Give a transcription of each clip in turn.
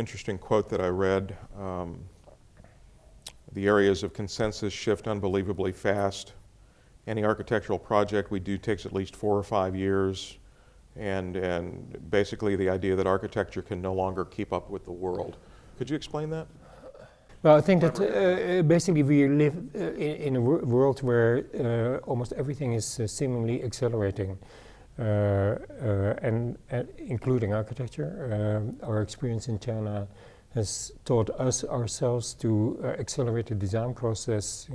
interesting quote that I read. The areas of consensus shift unbelievably fast. Any architectural project we do takes at least 4 or 5 years, and basically the idea that architecture can no longer keep up with the world. Could you explain that? Well, I think that basically we live in a world where almost everything is seemingly accelerating, and including architecture. Our experience in China has taught us ourselves to accelerate the design process,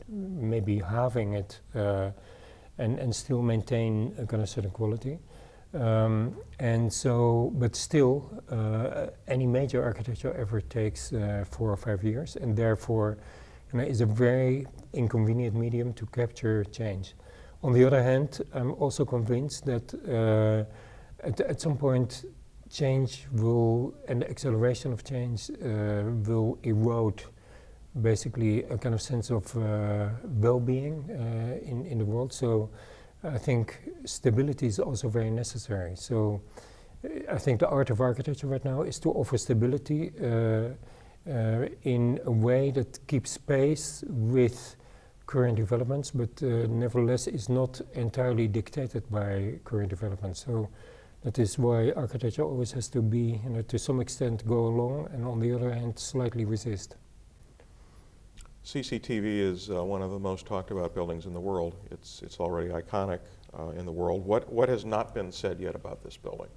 maybe halving it and still maintain a kind of certain quality. And so, but still, any major architecture ever takes 4 or 5 years, and therefore is a very inconvenient medium to capture change. On the other hand, I'm also convinced that at some point change will, and the acceleration of change will erode basically a kind of sense of well-being in the world. So I think stability is also very necessary. So I think the art of architecture right now is to offer stability in a way that keeps pace with current developments, but nevertheless is not entirely dictated by current developments. So that is why architecture always has to be, to some extent go along, and on the other hand, slightly resist. CCTV is one of the most talked about buildings in the world. It's already iconic in the world. What has not been said yet about this building?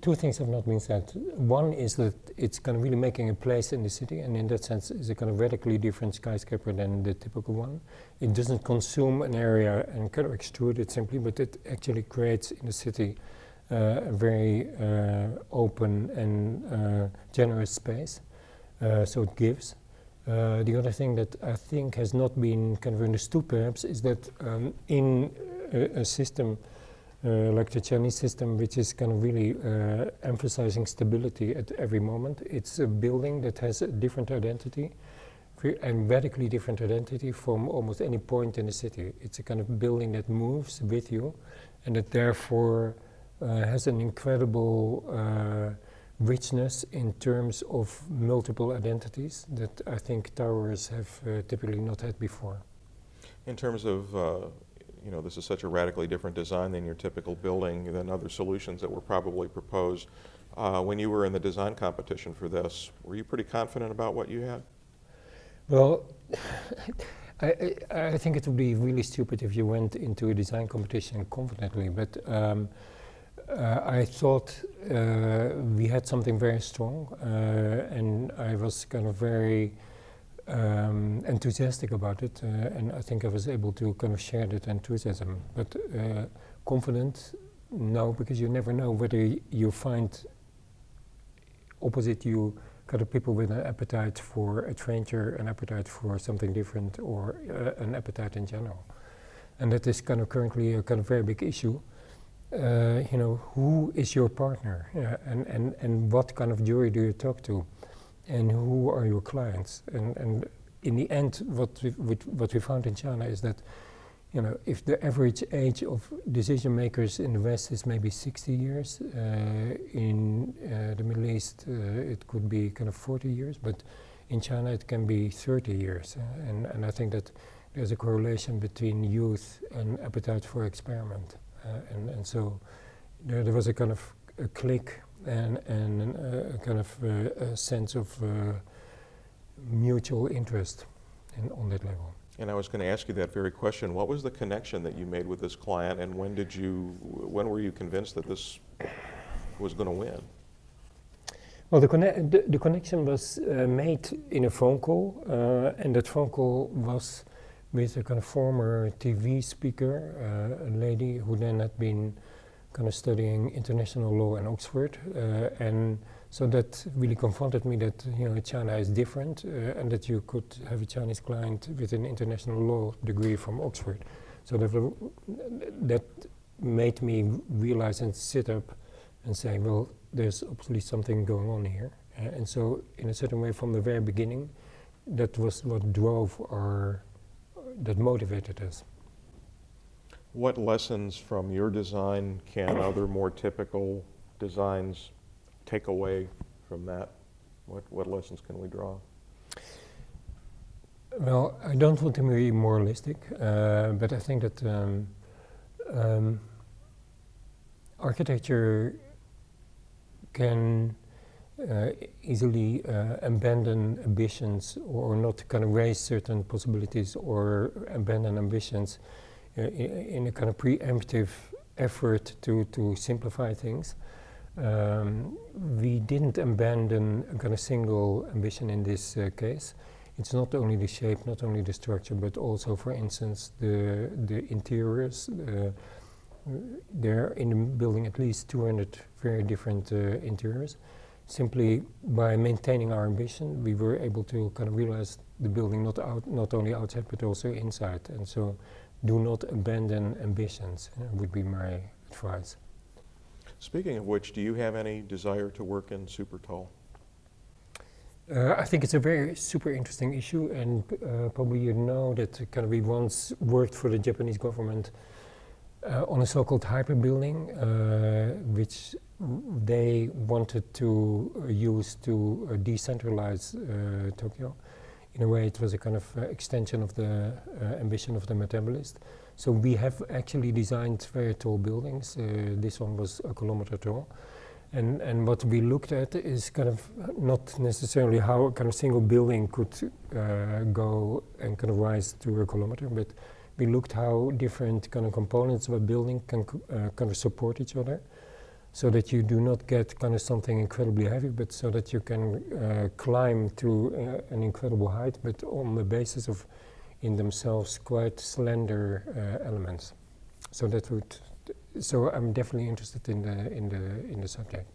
2 things have not been said. One is that it's kind of really making a place in the city, and in that sense is a kind of radically different skyscraper than the typical one. It doesn't consume an area and kind of extrude it simply, but it actually creates in the city a very open and generous space, so it gives. The other thing that I think has not been kind of understood perhaps is that in a system like the Chinese system, which is kind of really emphasizing stability at every moment, it's a building that has a different identity, and radically different identity from almost any point in the city. It's a kind of building that moves with you, and that therefore has an incredible richness in terms of multiple identities that I think towers have typically not had before. In terms of, this is such a radically different design than your typical building, than other solutions that were probably proposed. When you were in the design competition for this, were you pretty confident about what you had? Well, I think it would be really stupid if you went into a design competition confidently, but I thought we had something very strong, and I was kind of very enthusiastic about it, and I think I was able to kind of share that enthusiasm. But confident, no, because you never know whether you find opposite you kind of people with an appetite for adventure, an appetite for something different, or an appetite in general. And that is kind of currently a kind of very big issue. Who is your partner, and what kind of jury do you talk to, and who are your clients? And in the end, what we found in China is that, if the average age of decision makers in the West is maybe 60 years, in the Middle East it could be kind of 40 years, but in China it can be 30 years. And I think that there's a correlation between youth and appetite for experiment. And so there was a kind of a click and a kind of a sense of mutual interest on that level. And I was going to ask you that very question. What was the connection that you made with this client, and when were you convinced that this was going to win? Well, the connection was made in a phone call, and that phone call was with a kind of former TV speaker, a lady who then had been kind of studying international law in Oxford, and so that really confronted me that China is different, and that you could have a Chinese client with an international law degree from Oxford. So that made me realize and sit up and say, well, there's obviously something going on here, and so in a certain way from the very beginning, that was what drove that motivated us. What lessons from your design can other more typical designs take away from that? What lessons can we draw? Well, I don't want to be moralistic, but I think that architecture can easily abandon ambitions or not kind of raise certain possibilities or abandon ambitions in a kind of preemptive effort to simplify things. We didn't abandon a kind of single ambition in this case. It's not only the shape, not only the structure, but also, for instance, the interiors. There are in the building at least 200 very different interiors. Simply by maintaining our ambition, we were able to kind of realize the building not only outside but also inside. And so, do not abandon ambitions would be my advice. Speaking of which, do you have any desire to work in super tall? I think it's a very super interesting issue, and probably you know that kind of we once worked for the Japanese government on a so-called hyper building, which they wanted to use to decentralize Tokyo. In a way, it was a kind of extension of the ambition of the metabolist. So we have actually designed very tall buildings. This one was a kilometer tall. And what we looked at is kind of not necessarily how a kind of single building could go and kind of rise to a kilometer, but we looked how different kind of components of a building can kind of support each other, so that you do not get kind of something incredibly heavy, but so that you can climb to an incredible height, but on the basis of, in themselves, quite slender elements. So that would. So I'm definitely interested in the subject.